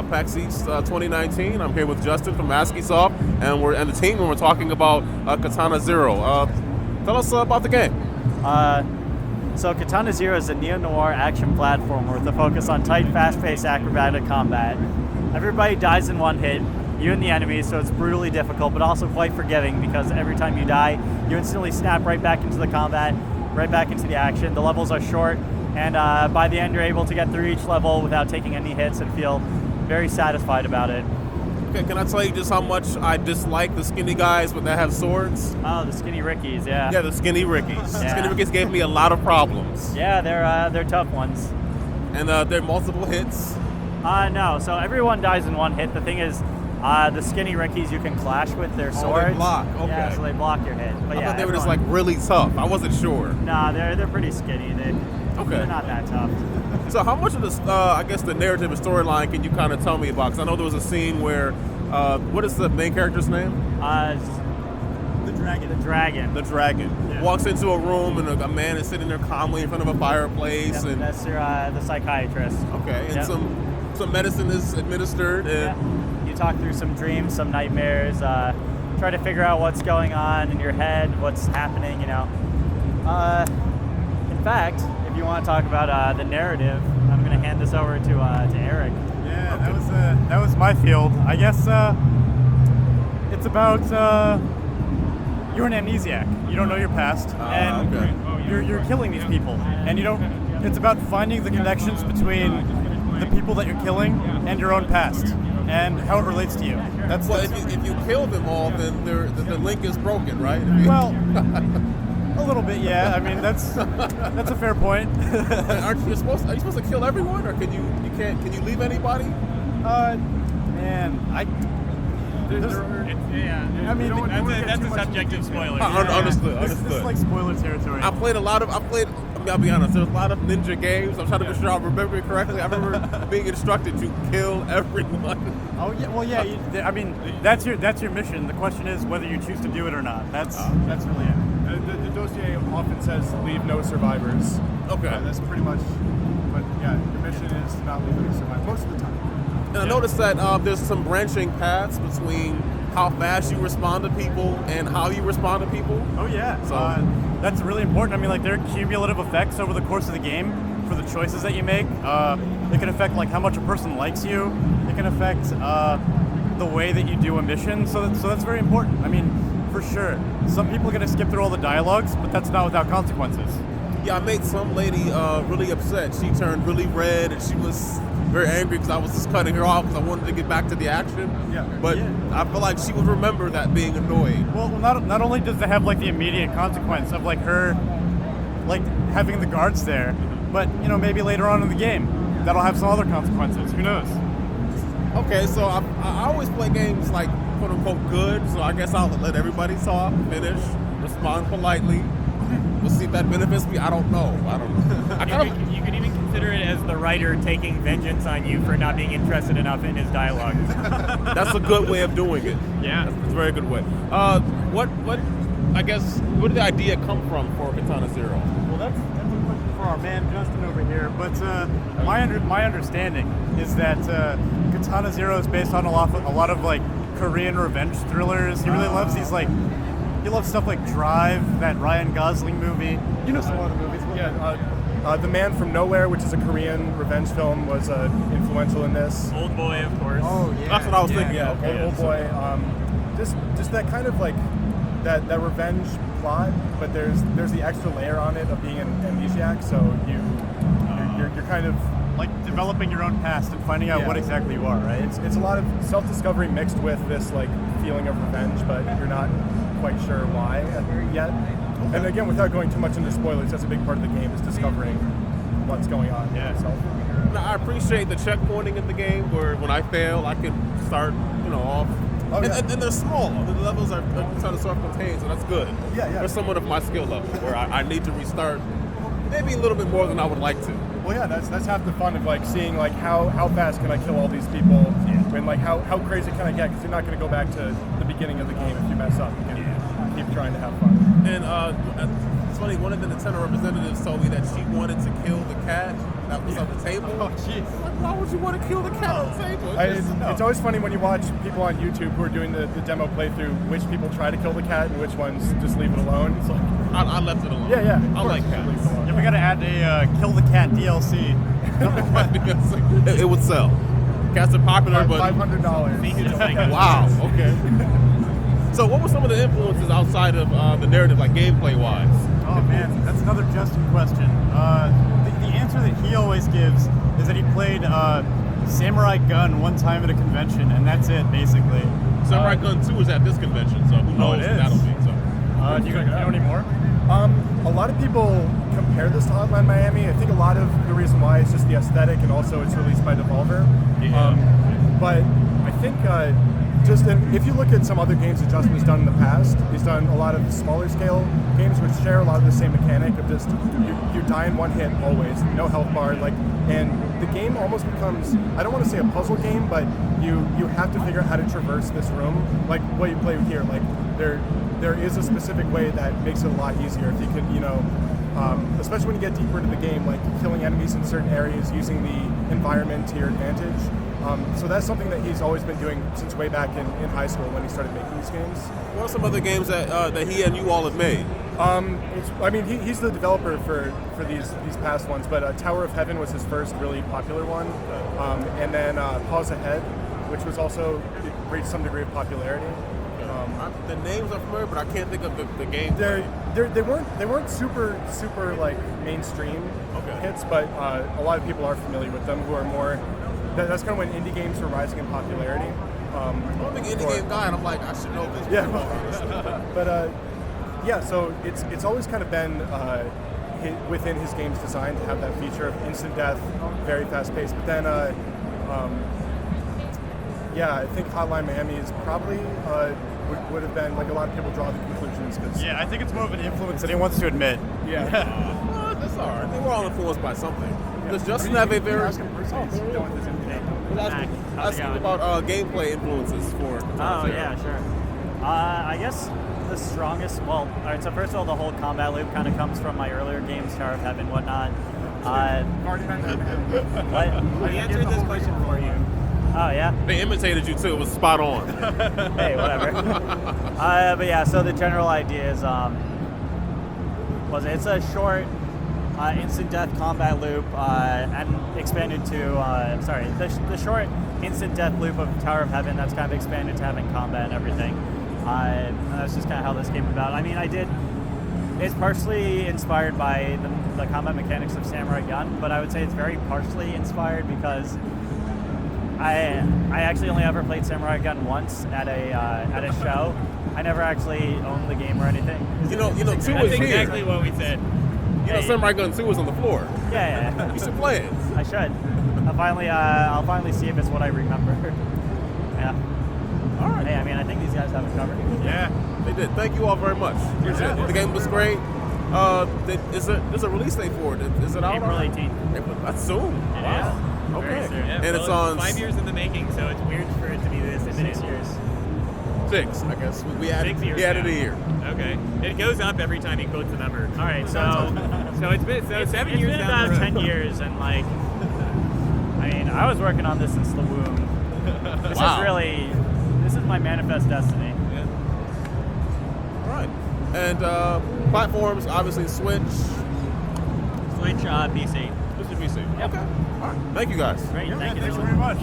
PAX East 2019. I'm here with Justin from Askiisoft, and the team, and we're talking about Katana Zero. Tell us about the game. So Katana Zero is a neo-noir action platformer with a focus on tight, fast-paced acrobatic combat. Everybody dies in one hit, you and the enemy, so it's brutally difficult, but also quite forgiving because every time you die, you instantly snap right back into the combat, right back into the action. The levels are short, and by the end you're able to get through each level without taking any hits and feel very satisfied about it. Okay, can I tell you just how much I dislike the skinny guys that have swords? Oh, the skinny Rickies, yeah. Yeah, the skinny Rickies. Yeah. Skinny Rickies gave me a lot of problems. Yeah, they're tough ones. And they're multiple hits? No, so everyone dies in one hit. The thing is, the skinny Rickies you can clash with their swords. They block, okay. Yeah, so they block your hit. But I yeah, thought they were just like really tough. I wasn't sure. Nah, they're pretty skinny. They're not that tough. So how much of this, I guess the narrative and storyline can you kind of tell me about? Because I know there was a scene where, what is the main character's name? The Dragon. The Dragon. Yeah. Walks into a room and a man is sitting there calmly in front of a fireplace. Yep, and that's the psychiatrist. Okay, and yep. some medicine is administered. And yeah. You talk through some dreams, some nightmares, try to figure out what's going on in your head, what's happening, you know. In fact, if you want to talk about the narrative, I'm going to hand this over to Eric. Yeah, okay. That was my field. I guess it's about you're an amnesiac. You don't know your past, and okay. you're killing these people, and you don't. It's about finding the connections between the people that you're killing and your own past, and how it relates to you. If you kill them all, then the link is broken, right? Well, a little bit, yeah. I mean, that's a fair point. Are you supposed to kill everyone, or can you leave anybody? Man, I mean, that's a subjective spoiler. Understood. This is like spoiler territory. I'll be honest, there's a lot of ninja games. I'm trying to be sure I remember it correctly. I remember being instructed to kill everyone. Oh yeah, well yeah. I mean, that's your mission. The question is whether you choose to do it or not. That's really it. The dossier often says leave no survivors. Okay. That's pretty much. But yeah, your mission is to not leave any survivors most of the time. And I noticed that there's some branching paths between how fast you respond to people and how you respond to people. Oh yeah, so that's really important. I mean, like there are cumulative effects over the course of the game for the choices that you make. It can affect like how much a person likes you. It can affect the way that you do a mission. So that's very important. I mean, for sure, some people are gonna skip through all the dialogues, but that's not without consequences. Yeah, I made some lady really upset. She turned really red and she was very angry because I was just cutting her off because I wanted to get back to the action. Yeah. But I feel like she would remember that being annoying. Well, not only does it have like the immediate consequence of like her like having the guards there, but you know, maybe later on in the game that'll have some other consequences. Who knows? Okay, so I always play games like quote unquote good, so I guess I'll let everybody talk, finish, respond politely. We'll see if that benefits me. I don't know. You could even consider it as the writer taking vengeance on you for not being interested enough in his dialogue. That's a good way of doing it. Yeah, that's a very good way. Where did the idea come from for Katana Zero? Well, that's a question for our man Justin over here. But my understanding is that Katana Zero is based on a lot of like Korean revenge thrillers. He really loves these like. He loves stuff like Drive, that Ryan Gosling movie. You know some other movies. Yeah, The Man from Nowhere, which is a Korean revenge film, was influential in this. Old Boy, of course. Oh yeah, that's what I was thinking. Yeah, okay, Old Boy. Just that kind of like that revenge plot, but there's the extra layer on it of being an amnesiac. So you're kind of like developing your own past and finding out what exactly you are, right? It's a lot of self-discovery mixed with this like feeling of revenge, but you're not quite sure why yet. Okay. And again, without going too much into spoilers, that's a big part of the game is discovering what's going on yourself. Now, I appreciate the checkpointing in the game where when I fail, I can start, off. Oh, yeah. And they're small. The levels are kind of self-contained, so that's good. Yeah. There's someone of my skill level where I need to restart maybe a little bit more than I would like to. Well, yeah, that's half the fun of like seeing like how fast can I kill all these people, and like how crazy can I get? Because you're not going to go back to the beginning of the game if you mess up. You can keep trying to have fun. And it's funny, one of the Nintendo representatives told me that she wanted to kill the cat that was on the table. Oh, jeez. Like, why would you want to kill the cat on the table? It's always funny when you watch people on YouTube who are doing the demo playthrough, which people try to kill the cat and which ones just leave it alone. It's like, I left it alone. yeah. I like cats. Yeah, we gotta add a Kill the Cat DLC. It would sell. Cats are popular, but $500. wow. Okay. So, what were some of the influences outside of the narrative, like gameplay wise? Oh man, that's another Justin question. The answer that he always gives is that he played Samurai Gun one time at a convention, and that's it basically. Samurai Gun 2 is at this convention, so who knows it what is. that'll be. So. Do you know any more? A lot of people compare this to Hotline Miami. I think a lot of the reason why is just the aesthetic, and also it's released by Devolver. But I think if you look at some other games that Justin has done in the past, he's done a lot of smaller scale games which share a lot of the same mechanic of just you die in one hit always, no health bar, and the game almost becomes, I don't want to say a puzzle game, but you have to figure out how to traverse this room, like what you play here. Like there is a specific way that makes it a lot easier if you could, especially when you get deeper into the game, like killing enemies in certain areas, using the environment to your advantage. So that's something that he's always been doing since way back in high school when he started making these games. What are some other games that he and you all have made? He's the developer for these past ones, but Tower of Heaven was his first really popular one, and then Pause Ahead, which was also reached some degree of popularity. The names are familiar, but I can't think of the game. They weren't super like mainstream hits, but a lot of people are familiar with them who are more. That's kind of when indie games were rising in popularity. I'm a big indie game guy, and I'm like, I should know this. Yeah, but so it's always kind of been within his game's design to have that feature of instant death, very fast paced. But then, I think Hotline Miami is probably would have been like a lot of people draw the conclusions. Yeah, I think it's more of an influence than he wants to admit. Yeah, that's all right. They were all influenced by something. Does Justin have a very? Asking about gameplay influences for. Oh yeah, sure. I guess the strongest. Well, all right. So first of all, the whole combat loop kind of comes from my earlier games, Tower of Heaven, whatnot. What? I answered this question for you. Oh yeah. They imitated you too. It was spot on. Hey, whatever. But yeah. So the general idea is, it's a short. Instant death combat loop and expanded to the short instant death loop of Tower of Heaven that's kind of expanded to having combat and everything, and that's just kind of how this came about. I mean, it's partially inspired by the combat mechanics of Samurai Gun, but I would say it's very partially inspired because I actually only ever played Samurai Gun once at a show. I never actually owned the game or anything. Two was That's here. exactly what we said. Samurai Gun 2 was on the floor. Yeah. You should play it. I should. I'll finally see if it's what I remember. Yeah. All right. Hey, I mean, I think these guys have it covered. Yeah, they did. Thank you all very much. Appreciate it. The game was great. There's a release date for it. Is it out? April 18th. That's soon. Wow. Very Okay. soon. Yeah, And it's on 5 years in the making, so it's weird for it to be this in 6 years. 6, I guess. We added 6 years. a now. year. Okay. It goes up every time he quotes a number. All right, so it's been 7 it's years been down about the road. 10 years, and I was working on this since the womb. This is my manifest destiny. Yeah. All right. And platforms, obviously Switch. Switch, PC. This is PC. Yep. Okay. All right. Thank you guys. Great, thank you. Thanks very much.